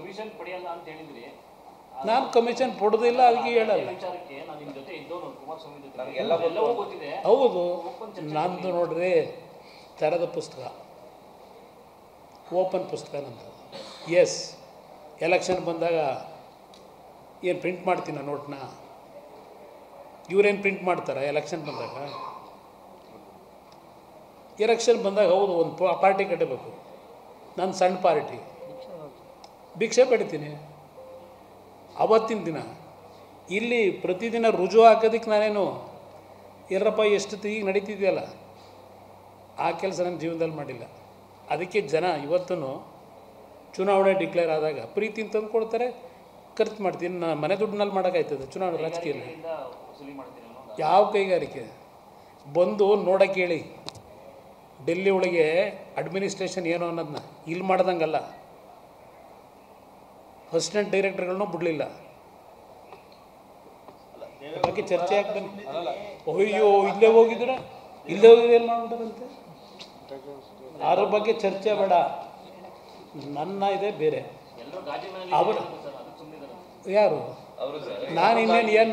Commission ಪಡೆಯಲ್ಲ ಅಂತ ಹೇಳಿದ್ರಿ. ನಾನು ಕಮಿಷನ್ ಕೊಡೋದಿಲ್ಲ, ಅದಕ್ಕೆ ಹೇಳಲ್ಲ. ವಿಚಾರಕ್ಕೆ ನಾನು ನಿಮ್ಮ ಜೊತೆ ಇದ್ದವನು ಕುಮಾರಸ್ವಾಮಿ ಜೊತೆ ಎಲ್ಲವೂ ಗೊತ್ತಿದೆ. ಹೌದು, ನಂದು ನೋಡ್ರಿ ತೆರೆದ ಪುಸ್ತಕ, ಓಪನ್ ಪುಸ್ತಕ ನಂದು. ಎಸ್, ಎಲೆಕ್ಷನ್ ಬಂದಾಗ ಏನು ಪ್ರಿಂಟ್ ಮಾಡ್ತೀನ ನೋಟ್ನ? ಇವ್ರೇನು ಪ್ರಿಂಟ್ ಮಾಡ್ತಾರೆ ಎಲೆಕ್ಷನ್ ಬಂದಾಗ? ಎಲೆಕ್ಷನ್ ಬಂದಾಗ ಹೌದು ಒಂದು ಪಾರ್ಟಿ ಕಟ್ಟಬೇಕು. ನಾನು ಸಣ್ಣ ಪಾರ್ಟಿ, ಭಿಕ್ಷೆ ಪಡಿತೀನಿ ಅವತ್ತಿನ ದಿನ. ಇಲ್ಲಿ ಪ್ರತಿದಿನ ರುಜು ಹಾಕೋದಕ್ಕೆ ನಾನೇನು ಎಲ್ಲರಪ್ಪ ಎಷ್ಟು ಈಗ ನಡೀತಿದೆಯಲ್ಲ ಆ ಕೆಲಸ ನನ್ನ ಜೀವನದಲ್ಲಿ ಮಾಡಿಲ್ಲ. ಅದಕ್ಕೆ ಜನ ಇವತ್ತೂ ಚುನಾವಣೆ ಡಿಕ್ಲೇರ್ ಆದಾಗ ಪ್ರೀತಿ ತಂದು ಕೊಡ್ತಾರೆ, ಖರ್ಚು ಮಾಡ್ತೀನಿ. ನಾನು ಮನೆ ದುಡ್ಡಿನಲ್ಲಿ ಮಾಡೋಕ್ಕಾಯ್ತದೆ ಚುನಾವಣೆ ರಾಜಕೀಯದಲ್ಲಿ? ಯಾವ ಕೈಗಾರಿಕೆ ಬಂದು ನೋಡೋಕ್ಕೆ ಹೇಳಿ. ಡೆಲ್ಲಿ ಒಳಗೆ ಅಡ್ಮಿನಿಸ್ಟ್ರೇಷನ್ ಏನು ಅನ್ನೋದನ್ನ ಇಲ್ಲಿ ಮಾಡ್ದಂಗಲ್ಲ. ಅಸಿಸ್ಟೆಂಟ್ ಡೈರೆಕ್ಟರ್ಗಳನ್ನೂ ಬಿಡಲಿಲ್ಲ. ಬಗ್ಗೆ ಚರ್ಚೆ ಆಗ್ತಾನೆ. ಅಯ್ಯೋ ಇಲ್ಲೇ ಹೋಗಿದ್ರೆ ಇಲ್ಲೇ ಹೋಗಿದ್ರೆ ಏನು ಮಾಡ್ಬಿಟ್ಟಾರಂತೆ? ಅದ್ರ ಬಗ್ಗೆ ಚರ್ಚೆ ಬೇಡ. ನನ್ನ ಇದೆ ಬೇರೆ. ಅವರು ಯಾರು? ನಾನು ಇನ್ನೇನು ಏನು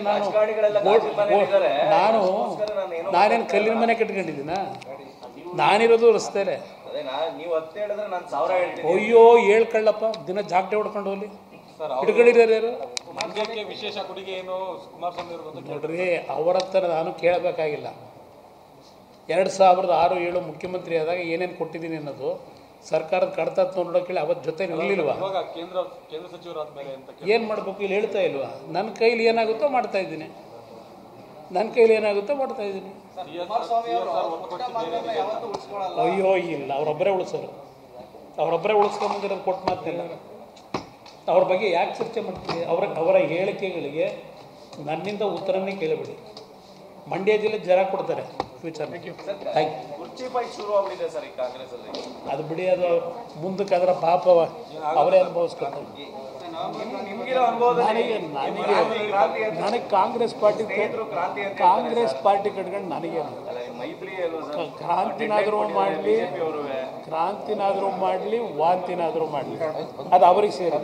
ನಾನೇನು ಕಲ್ಲಿನ ಮನೆ ಕಟ್ಕೊಂಡಿದ್ದೀನ? ನಾನಿರೋದು ರಸ್ತೆಲೆ. ಅಯ್ಯೋ ಹೇಳ್ಕೊಳ್ಳಪ್ಪ, ದಿನ ಜಾಗಟೆ ಹೊಡ್ಕೊಂಡು ಹೋಗ್ಲಿ. ಹಿಡ್ಕೊಂಡಿದ್ದಾರೆ ಯಾರು? ವಿಶೇಷ ಕೊಡುಗೆ ಏನು ಕುಮಾರಸ್ವಾಮಿ ನೋಡ್ರಿ, ಅವರ ಹತ್ರ ನಾನು ಕೇಳಬೇಕಾಗಿಲ್ಲ. 2006-7 ಮುಖ್ಯಮಂತ್ರಿ ಆದಾಗ ಏನೇನು ಕೊಟ್ಟಿದ್ದೀನಿ ಅನ್ನೋದು ಸರ್ಕಾರದ ಕಡತತ್ವ ನೋಡೋಕೆ ಅವತ್ತು ಜೊತೆ ನಿಲ್ಲಿಲ್ವಾ? ಕೇಂದ್ರ ಸಚಿವರಾದ್ಮೇಲೆ ಏನು ಮಾಡಬೇಕು ಇಲ್ಲಿ ಹೇಳ್ತಾ ಇಲ್ವಾ? ನನ್ನ ಕೈಲಿ ಏನಾಗುತ್ತೋ ಮಾಡ್ತಾ ಇದ್ದೀನಿ. ನನ್ನ ಕೈಲಿ ಏನಾಗುತ್ತೋ ಮಾಡ್ತಾ ಇದ್ದೀನಿ. ಅಯ್ಯೋ ಇಲ್ಲ, ಅವರೊಬ್ಬರೇ ಉಳಿಸೋರು. ಅವರೊಬ್ಬರೇ ಉಳಿಸ್ಕೊಂಬಂದಿರೋದು ಕೊಟ್ಟು ಮಾತಿಲ್ಲ. ಅವ್ರ ಬಗ್ಗೆ ಯಾಕೆ ಚರ್ಚೆ ಮಾಡ್ತೀವಿ? ಅವರ ಹೇಳಿಕೆಗಳಿಗೆ ನನ್ನಿಂದ ಉತ್ತರನೇ ಕೇಳಬೇಡಿ. ಮಂಡ್ಯ ಜಿಲ್ಲೆ ಜನ ಕೊಡ್ತಾರೆ ಫ್ಯೂಚರ್. ಅದು ಬಿಡಿ, ಅದು ಮುಂದಕ್ಕೆ ಅದರ ಪಾಪವ ಅವರೇ ಅನುಭವಿಸ್ಕೊತಾರೆ. ನನಗೆ ಕಾಂಗ್ರೆಸ್ ಪಾರ್ಟಿ ಕಟ್ಕೊಂಡು ನನಗೇನು ಕ್ರಾಂತಿನಾದರೂ ಮಾಡಲಿ ವಾಂತಿನಾದರೂ ಮಾಡಲಿ, ಅದು ಅವ್ರಿಗೆ ಸೇರಿ.